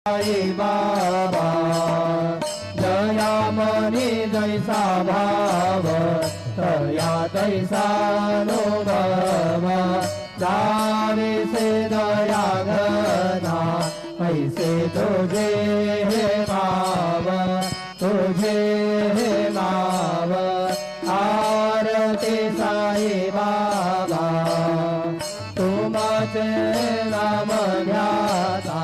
साई बाबा जया मनी जैसा भाव तया तैसा अनुभव जावे से दया घना ऐसे तुझे हे माव तुझे हे माव आरती साई बाबा तुमचे नाम घ्याता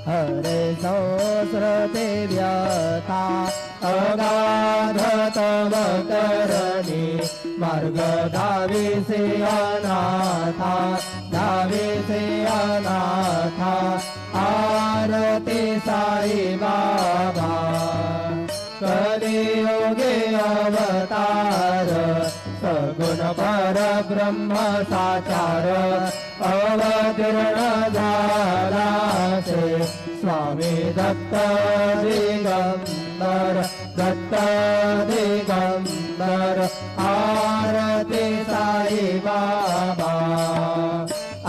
हरे सहस्रते व्यथा अगाध तव करणी मार्ग दाविसे अनाथा दाविसे अनाथा आरती साई बाबा कलियुगे अवतार सगुण परब्रह्म साचार अवतीर्ण झाला से स्वामी दत्त दिगंबर दत्त दिगंबर आरती साई बाबा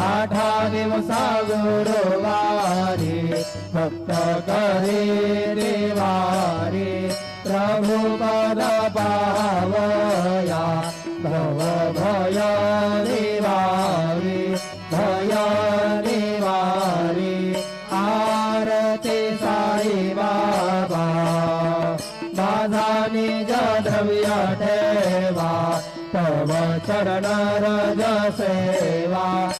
आठा दिवसा गुरुवारी भक्त करी देवारी प्रभु पद पावया भव भय निवारी भय निवारी आरती साई बाबा माझा निज द्रव्य ठेवा तव चरण रज सेवा।